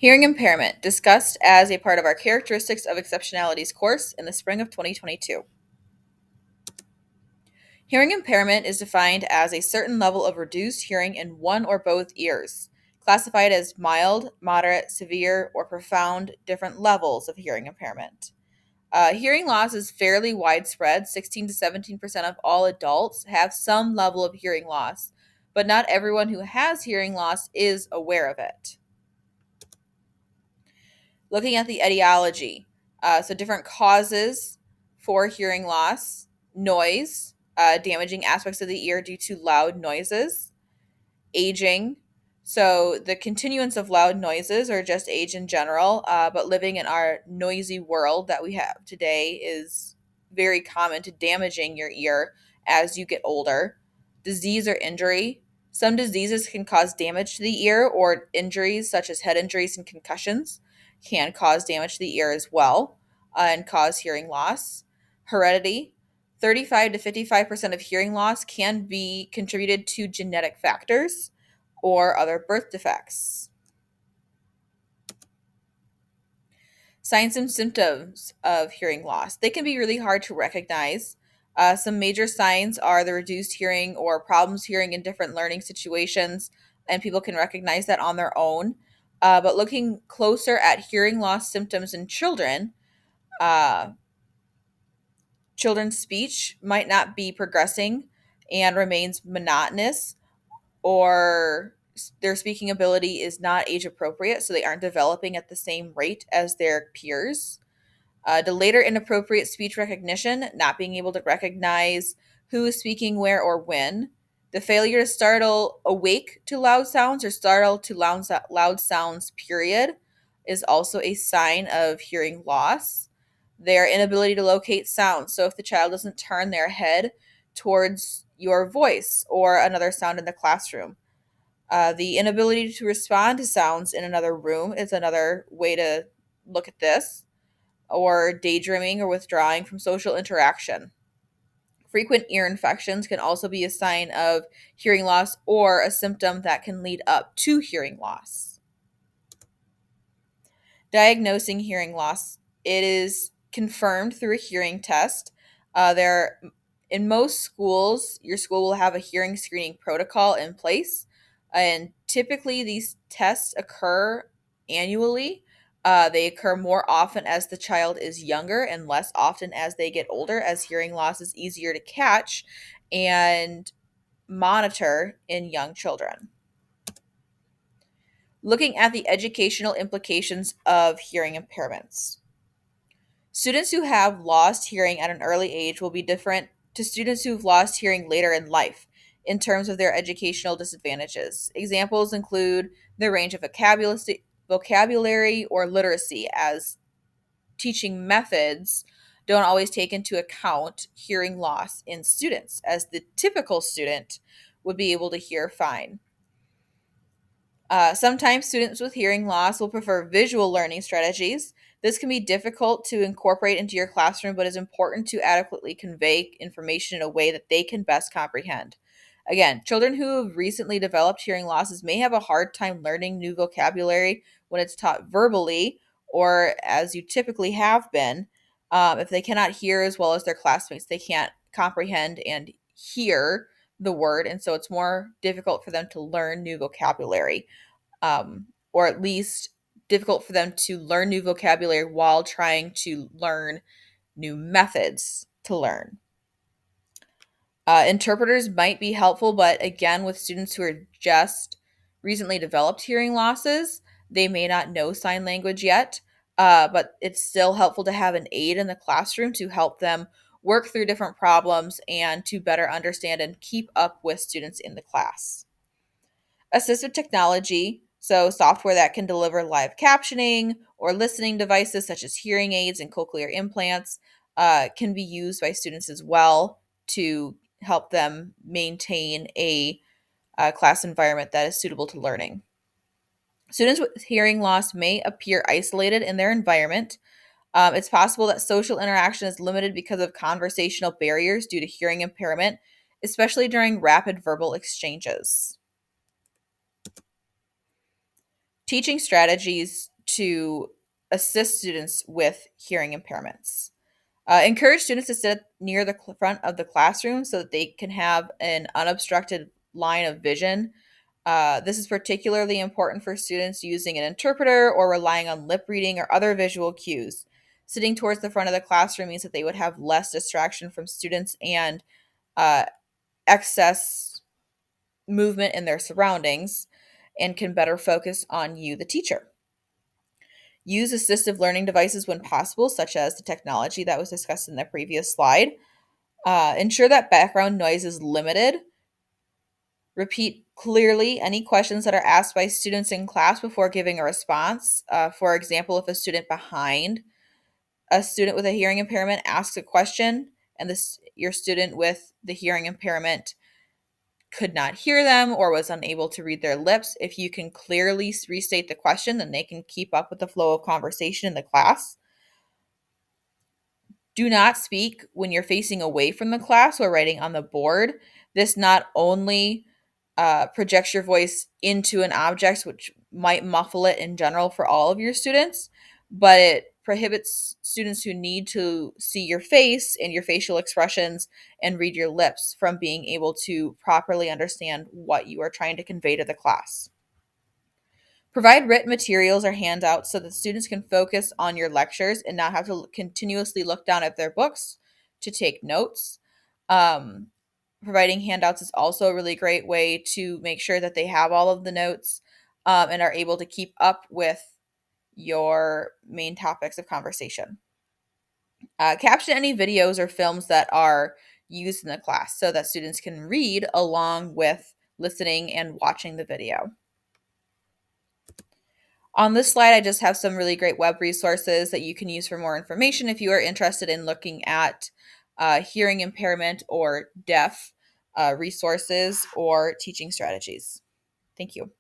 Hearing impairment, discussed as a part of our Characteristics of Exceptionalities course in the spring of 2022. Hearing impairment is defined as a certain level of reduced hearing in one or both ears, classified as mild, moderate, severe, or profound different levels of hearing impairment. Hearing loss is fairly widespread. 16 to 17% of all adults have some level of hearing loss, but not everyone who has hearing loss is aware of it. Looking at the etiology, so different causes for hearing loss: noise, damaging aspects of the ear due to loud noises; aging, so the continuance of loud noises or just age in general, but living in our noisy world that we have today is very common to damaging your ear as you get older; disease or injury. Some diseases can cause damage to the ear, or injuries such as head injuries and concussions can cause damage to the ear as well, and cause hearing loss. Heredity: 35 to 55% of hearing loss can be contributed to genetic factors or other birth defects. Signs and symptoms of hearing loss. They can be really hard to recognize. Some major signs are the reduced hearing or problems hearing in different learning situations, and people can recognize that on their own. But looking closer at hearing loss symptoms in children, uh, children's speech might not be progressing and remains monotonous, or their speaking ability is not age appropriate, so they aren't developing at the same rate as their peers. The later inappropriate speech recognition, not being able to recognize who is speaking where or when. The failure to startle awake to loud sounds or startle to loud sounds, period, is also a sign of hearing loss. Their inability to locate sounds. So if the child doesn't turn their head towards your voice or another sound in the classroom. The inability to respond to sounds in another room is another way to look at this, or daydreaming or withdrawing from social interaction. Frequent ear infections can also be a sign of hearing loss or a symptom that can lead up to hearing loss. Diagnosing hearing loss. It is confirmed through a hearing test. There, in most schools, your school will have a hearing screening protocol in place, and typically these tests occur annually. They occur more often as the child is younger and less often as they get older, as hearing loss is easier to catch and monitor in young children. Looking at the educational implications of hearing impairments. Students who have lost hearing at an early age will be different to students who've lost hearing later in life in terms of their educational disadvantages. Examples include the range of vocabulary or literacy, as teaching methods don't always take into account hearing loss in students, as the typical student would be able to hear fine. Sometimes students with hearing loss will prefer visual learning strategies. This can be difficult to incorporate into your classroom, but is important to adequately convey information in a way that they can best comprehend. Again, children who have recently developed hearing losses may have a hard time learning new vocabulary when it's taught verbally, or as you typically have been. If they cannot hear as well as their classmates, they can't comprehend and hear the word, and so it's more difficult for them to learn new vocabulary, or at least difficult for them to learn new vocabulary while trying to learn new methods to learn. Interpreters might be helpful, but again, with students who are just recently developed hearing losses, they may not know sign language yet, but it's still helpful to have an aid in the classroom to help them work through different problems and to better understand and keep up with students in the class. Assistive technology, so software that can deliver live captioning or listening devices such as hearing aids and cochlear implants, can be used by students as well to help them maintain a class environment that is suitable to learning. Students with hearing loss may appear isolated in their environment. It's possible that social interaction is limited because of conversational barriers due to hearing impairment, especially during rapid verbal exchanges. Teaching strategies to assist students with hearing impairments. Encourage students to sit near the front of the classroom so that they can have an unobstructed line of vision. This is particularly important for students using an interpreter or relying on lip reading or other visual cues. Sitting towards the front of the classroom means that they would have less distraction from students and uh, excess movement in their surroundings and can better focus on you, the teacher. Use assistive learning devices when possible, such as the technology that was discussed in the previous slide. Ensure that background noise is limited. Repeat clearly any questions that are asked by students in class before giving a response. For example, if a student behind a student with a hearing impairment asks a question and your student with the hearing impairment could not hear them or was unable to read their lips, if you can clearly restate the question, then they can keep up with the flow of conversation in the class. Do not speak when you're facing away from the class or writing on the board. This not only projects your voice into an object, which might muffle it in general for all of your students, but it prohibits students who need to see your face and your facial expressions and read your lips from being able to properly understand what you are trying to convey to the class. Provide written materials or handouts so that students can focus on your lectures and not have to continuously look down at their books to take notes. Um, Providing handouts is also a really great way to make sure that they have all of the notes and are able to keep up with your main topics of conversation. Caption any videos or films that are used in the class so that students can read along with listening and watching the video. On this slide, I just have some really great web resources that you can use for more information if you are interested in looking at hearing impairment or deaf resources or teaching strategies. Thank you.